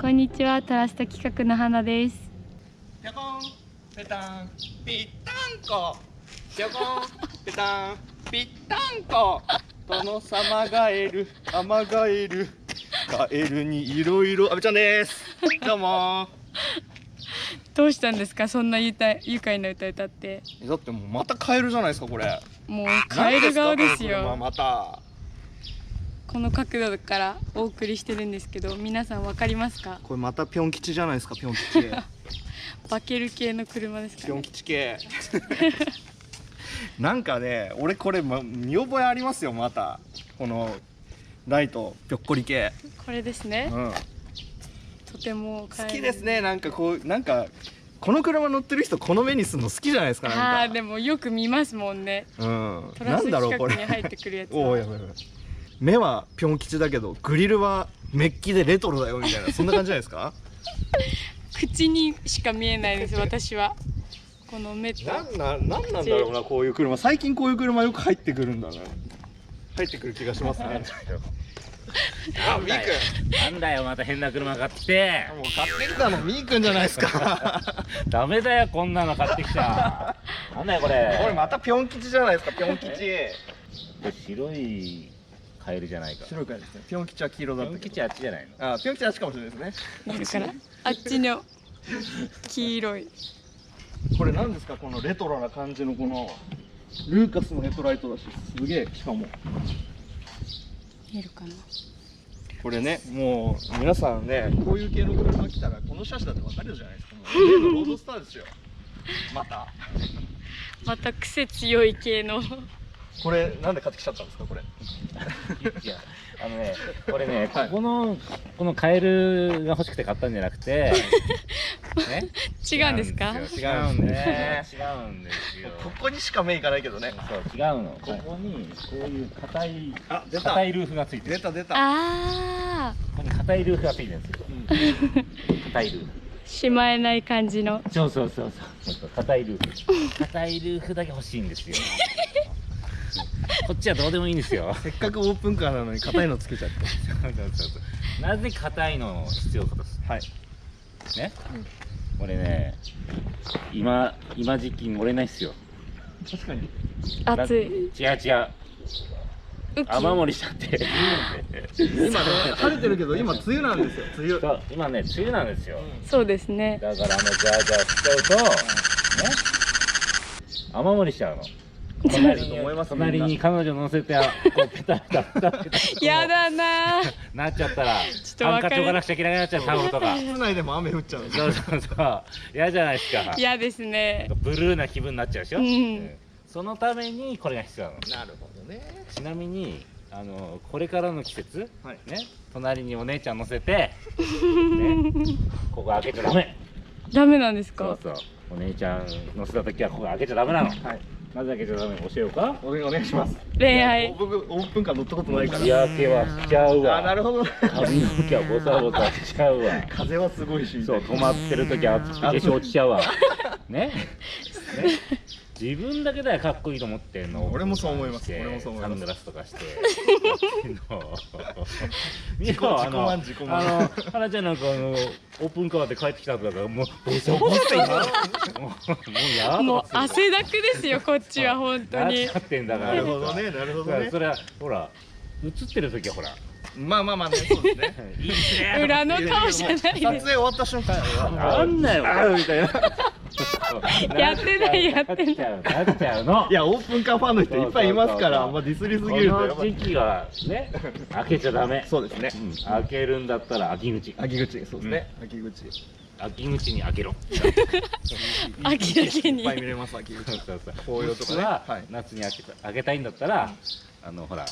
こんにちは、トラスト企画の花です。ぴょこん、ぺたん、ぴったんこ。ぴょこん、ぺたん、ぴったんこ。殿様ガエル、アマガエル。ガエルにいろいろ、あべちゃんです。どうも。どうしたんですか、そんな愉快な歌歌って。だってもうまたカエルじゃないですか、これ。もうカエル側ですよ。また。この角度からお送りしてるんですけど、皆さんわかりますか？これまたピョン吉じゃないですか、ピョン吉。バケル系の車ですかね。ピョン吉系。なんかね、俺これ、見覚えありますよ、また。このライトぴょっこり系。これですね。うん。とても好きですね。なんかこう、なんかこの車乗ってる人この目にするの好きじゃないですか。なんか。ああ、でもよく見ますもんね。うん。トラス企画に入ってくるやつ。おお、やばいやばい。目はピョン吉だけどグリルはメッキでレトロだよみたいな、そんな感じじゃないですか。口にしか見えないです、私は。この目と。なんなんだろうな、こういう車。最近こういう車よく入ってくるんだな。入ってくる気がしますね。あ、みーくん。なんだよ、また変な車買ってきて。もう買ってきたのみーくんじゃないですか。ダメだよ、こんなの買ってきちゃ。なんだよ、これ。これまたピョン吉じゃないですか、ピョン吉。白いカエルじゃないか。白いカエルですね。ピョン吉は黄色だった。ピョン吉あっちじゃないの。あ、ピョン吉はあっちかもしれないですね。だからあっちの黄色い。これ何ですか、このレトロな感じのこのルーカスのヘッドライトだし、すげえ。しかも見えるかな。これね、もう皆さんね、こういう系の車来たらこの車種だってわかるじゃないですか。もう例のロードスターですよ。また癖強い系の。これなんで買ってきちゃったんですか、これ。いや、これね、はい、このカエルが欲しくて買ったんじゃなくて。ね、違うんですか？違うんですね。違うんですよ。ここにしか目いかないけどね。そう、違うの。ここにこういう硬いルーフがついてる。出た。ああ。ここに硬いルーフがついてるんですよ。硬いルーフ。しまえない感じの。そう。硬いルーフ。硬いルーフだけ欲しいんですよ。こっちはどうでもいいんですよ。せっかくオープンカーなのに硬いのつけちゃって。そう。なぜ硬いの必要かと。はい。ね。俺ね、今時期乗れないっすよ。確かに。暑い。違う。雨漏りしちゃって。今ね、晴れてるけど今梅雨なんですよ。梅雨。そう、今ね、梅雨なんですよ。そうですね。だからジャージャーしちゃうとね、雨漏りしちゃうの。隣に彼女乗せて、こうペタペタやだなー。なっちゃったら、ハンカチ置かなくちゃいけなくなっちゃう、タオルとか。室内でも雨降っちゃう。そう。嫌じゃないですか。嫌ですね。ブルーな気分になっちゃうでしょ。うん。そのためにこれが必要なの。なるほどね。ちなみにこれからの季節、はいね、隣にお姉ちゃん乗せて、ね、ここ開けちゃダメ。ダメなんですか？そう。お姉ちゃん乗せた時はここ開けちゃダメなの。はい。なぜ開けちゃダメ教えようか。お願いします。恋愛。僕オープンカー乗ったことないから。日焼けはしちゃうわ。あ、なるほど。髪の毛はボサボサしちゃうわ。風はすごいし。そう、止まってる時は化粧落ちちゃうわ。ね。自分だけだよかっこいいと思ってんの。俺もそう思います。俺もそう思います。サングラスとかして。自己満。花ちゃんなんかオープンカーで帰ってきたとかもうボサボサいな。もう汗だくですよ、こっちは本当に。なっちゃってんだから。なるほどね。それはほら映ってる時はほら。まあね、そうですね。いいですね。裏の顔じゃないです。撮影終わった瞬間。なんだよ。みたいな。やってない。なっちゃうの。いや、オープンカーファンの人いっぱいいますから、ディスりすぎると。この時期はね、開けちゃダメ。そうですね。開けるんだったら秋口。そうですね。秋口に開けろ。秋だけに。いっぱい見れます、秋口。紅葉とかね。夏に開けたいんだったら、ほら。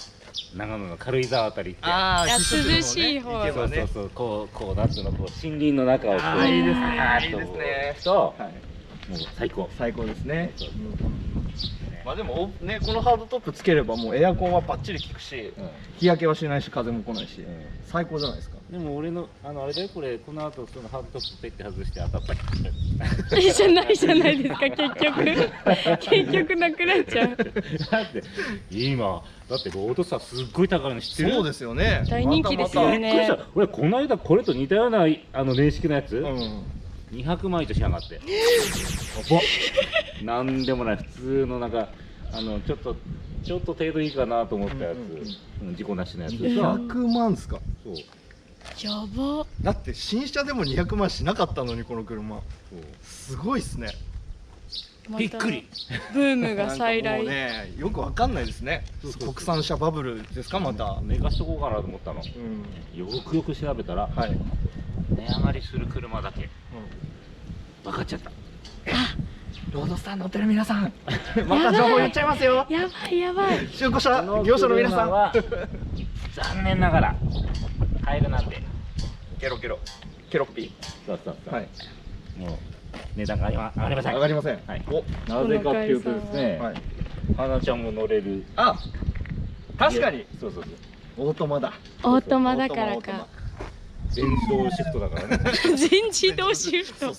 長野の軽井沢あたりって。涼しい方。そう、こう夏の森林の中を。いいですね。ともう最高。最高ですね。そうまあでもね、このハードトップつければもうエアコンはバッチリ効くし、日焼けはしないし風も来ないし、最高じゃないですか。でも俺のあれだよ、これこの後そのハードトップペッて外して当たったりじゃないじゃないですか結局なくなっちゃう。だって今だってロードスターすっごい高いの知ってる？そうですよね。大人気ですよねびっくりした。俺この間これと似たような年式のやつ、うん200万以上しやがって。やばっ。なんでもない普通のなんかちょっと程度いいかなと思ったやつ、事故なしのやつさ。200万ですか。そう。やば。だって新車でも200万しなかったのにこの車。そうすごいっすね。またびっくり。ブームが再来。なんかもうね、よくわかんないですね。国産車バブルですかまた。寝かしとこうかなと思ったの。うん。よくよく調べたら、はい。値上がりする車だけ分かっちゃった。ロードスター乗ってる皆さん、また情報言っちゃいますよ。やばいやばい。中古車業者の皆さんは残念ながら買えるなんで。ケロッピそうそうそう。ー。はい。もう値段が上がりません。上がりません。はい。お、なぜかっていうとですね、はい。花ちゃんも乗れる。あ、確かにそうそうそう。オートマだ。オートマだからオートマか。全自動シフトだからね。全自動シフト。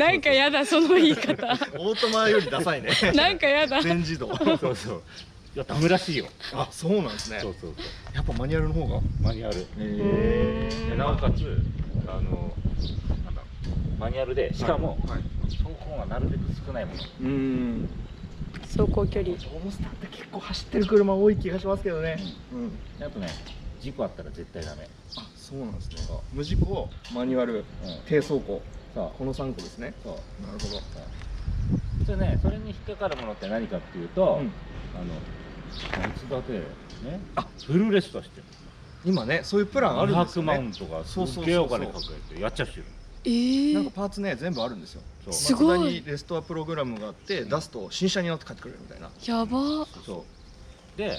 なんかやだその言い方。オートマよりダサいね。なんかやだ。全自動。そうそう。いやダメらしいよ。あ、そうなんですね。そうそうそう。やっぱマニュアルの方が。マニュアル。でなおかつなんだろう、マニュアルでしかも走行がなるべく少ないもの。走行距離。ロードスターって結構走ってる車多い気がしますけどね。あとね、事故あったら絶対ダメ。あ、そうなんですね。無事故、マニュアル、低走行、そうこの3個ですね。そう。なるほど。それね、それに引っかかるものって何かっていうと、マツダでね、フルレストしてる。今ね、そういうプランあるんです200よね。万とかそうすっげえお金かけてやっちゃう人いる。なんかパーツね、全部あるんですよ。そうすごいマツダにレストアプログラムがあって、出すと新車になって帰ってくれるみたいな。やば。そうで、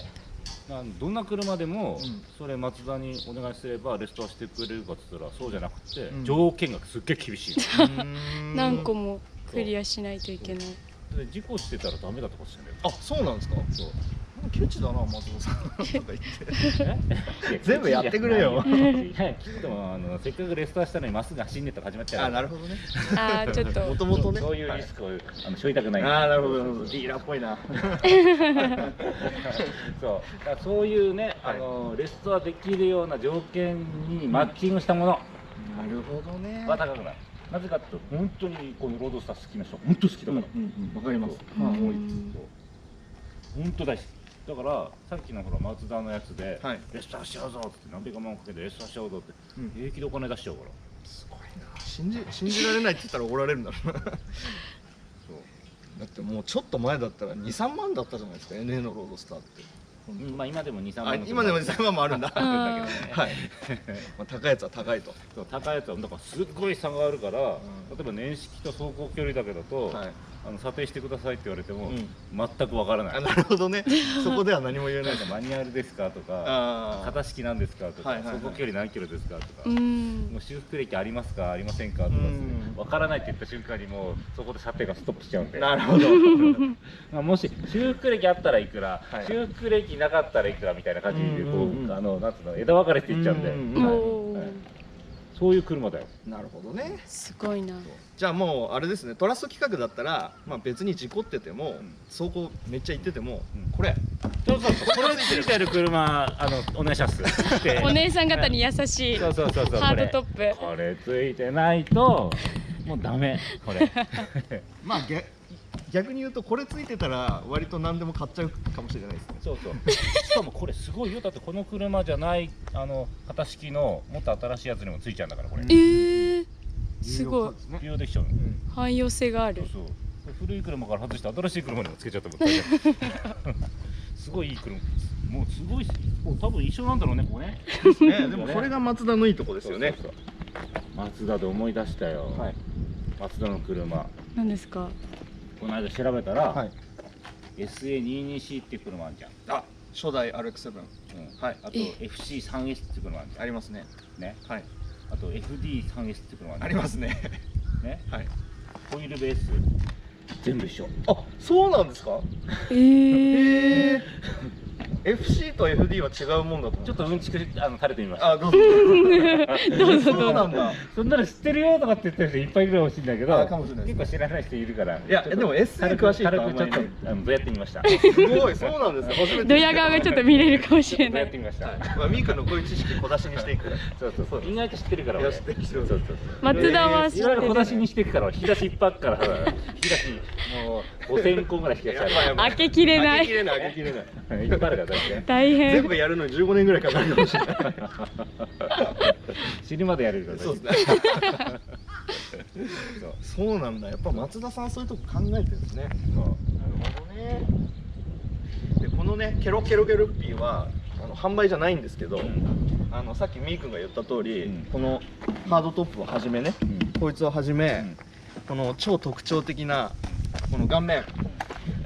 どんな車でもそれマツダにお願いすればレストアしてくれるかって言ったらそうじゃなくて、条件がすっげえ厳しい。何個もクリアしないといけない。で事故してたらダメだとかしてんだよ。あ、そうなんですか。そう。ケチだな、松尾さん。とか言って。え全部やってくれよいや、きっとせっかくレストアしたのにまっすぐ走んねえと始まっちゃう。あ、なるほどね。あーちょっと。もともとね。そういうリスクを背負いたくない。ああ、なるほど、なるほど。ディーラーっぽいな。そうだからそういうね、レストアできるような条件にマッチングしたものなるほどね。は高くなる。なぜかっていうと本当にこのロードスター好きな人本当好きだから、わかります。うん多い。本当大好きだからさっきのほらマツダのやつで、はいレストアしちゃうぞって何百万かけてレストアしちゃうぞって、うん平気でお金出しちゃうから。すごいな。信じられないって言ったら怒られるんだろうな。そうだってもうちょっと前だったら2、3万だったじゃないですか、NA のロードスターって。まあ今でも2、3あ、万の今でも2、3万もあるんだ。あるんだけどね。はい。まあ高いやつは高いと。そう高いやつはだからすっごい差があるから、例えば年式と走行距離だけだと、はい。査定してくださいって言われても、うん全くわからない。あ、なるほどね。そこでは何も言えないなんかマニュアルですかとか、ああ。型式なんですかとか、はいはいはい走行距離何キロですかとか、うんもう修復歴ありますかありませんかとか、うんわからないって言った瞬間にもうそこで査定がストップしちゃうんで。なるほど。まあもし修復歴あったらいくら、はい修復歴なかったらいくらみたいな感じでこう、うんなんつうの枝分かれしていっちゃうんで、うんうんはいおーはいそういう車だよ。なるほどね。すごいな。じゃあもうあれですね、トラスト企画だったら、まあ別に事故っててもん、走行めっちゃ行っててもうん、これ。そうそうそう、これついてる車お願いします。ってお姉さん方に優しいそうそうそうそう。ハードトップ。これついてないともうダメこれ。まあ逆に言うとこれついてたら割と何でも買っちゃうかもしれないですね。そうそう。しかもこれすごいよ。だってこの車じゃない型式のもっと新しいやつにもついちゃうんだからこれ。すごい。利用できちゃうの。汎用性がある。そう。古い車から外して新しい車にもつけちゃったもん。すごいいい車。もうすごい多分一緒なんだろうねここね。ね、でもこれがマツダのいいとこですよね。そうそうそうマツダで思い出したよ。はい。マツダの車。何ですか。この間調べたら、はい。 SA22C っていう車あるじゃん。あ、初代 RX7。はい。あと FC3S っていう車あるじゃありますね。ん。ね。はい。あと FD3S っていう車あるじゃん。ありますね。ね。はい。ホイールベース全部一緒。あ、そうなんですか。FC と FD は違うもんだと思う。ちょっとうんちく垂れてみました。あ、どうぞ。どうぞそうなんだ。そんなの知ってるよとかって言ってる人いっぱいいるかもしれないけど、あかもしれないです結構知らない人いるから。いやでも SE 軽く詳しい人軽くちょっあんまりねとどうやってみました。すごい、そうなんですね。初めて。ドヤ顔がちょっと見れるかもしれどうないやってみました。まあ、ミー君のこういう知識小出しにしていく。そうそうそう。意外と知ってるから俺。いや知ってる知ってるそうそうそう。松田は知ってるいろいろ小出しにしていくから、引き出しいっぱいあるから、引き出しもう5000個ぐらい引き出しある。開けきれない開けきれない、開けきれない。いっぱいあるから大体。大変全部やるのに15年ぐらいかかるかもしれない。死ぬまでやれるから。そうですね。そうなんだ。やっぱ松田さんそういうとこ考えてるんですね。なるほどね。でこのねケロケロケロッピーは販売じゃないんですけど、さっきみーくんが言った通り、このハードトップをはじめね、こいつをはじめ、この超特徴的なこの顔面、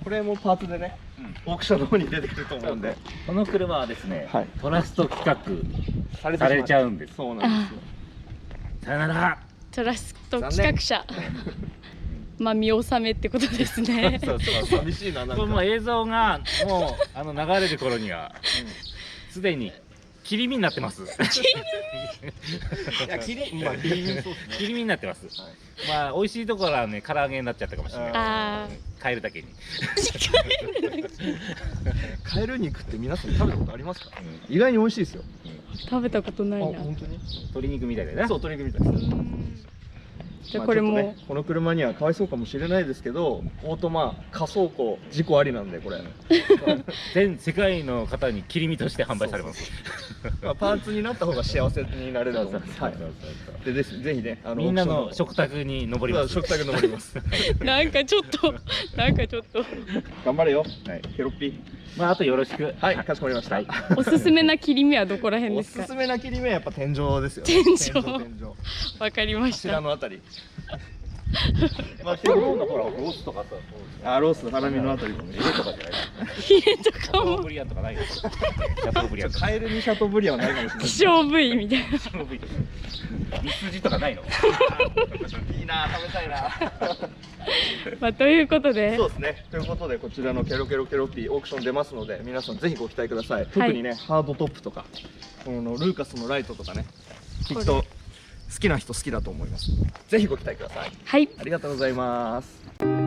これもパーツでね、オークションの方に出てくると思うんで、この車はですね、はいトラスト企画されされちゃうんです。そうなんですよ。さよなら。トラスト企画者まあ見納めってことですねそうそうそう。寂しいな、なんか。これもう映像がもう流れる頃にはすでに切り身になってます。いや、まあ、そうですね。切り身になってます。まあ美味しいところはね唐揚げになっちゃったかもしれない。あカエルだけに。カエル肉って皆さん食べたことありますか？意外に美味しいですよ。食べたことないな本当に？鶏肉みたいだよね。そう、鶏肉みたいです。じゃあこれも、まあちょっとねこの車にはかわいそうかもしれないですけど、オートマ仮走行事故ありなんでこれ。全世界の方に切り身として販売されます。まあパーツになった方が幸せになれると思うんです。はい。でぜひねみんなの食卓に上ります。食卓登ります。なんかちょっと頑張れよ。はい。ケロッピ。まああとよろしく。はい、かしこまりました。おすすめな切り身はどこら辺おですか？すすめな切り目はやっぱ天井ですよね。天井天井。わかりまし柱た。のあたり。まあ、ロースとかさ、ロース、ハラミのあたりもね。ヒレとかじゃない。ヒレとかシャトーもブリアンとかないよ。シャトーブリアンとか。カエルにシャトーブリアンはないかもしれない。希少部位みたいな。シャトーブリアン。ミスジとかないの。いいな、食べたいな。まあということでそうですね。ということでこちらのケロケロケロッピーオークション出ますので、皆さんぜひご期待ください。特にね、ハードトップとかこのルーカスのライトとかね、きっと好きな人好きだと思います。ぜひご期待ください。はい。ありがとうございます。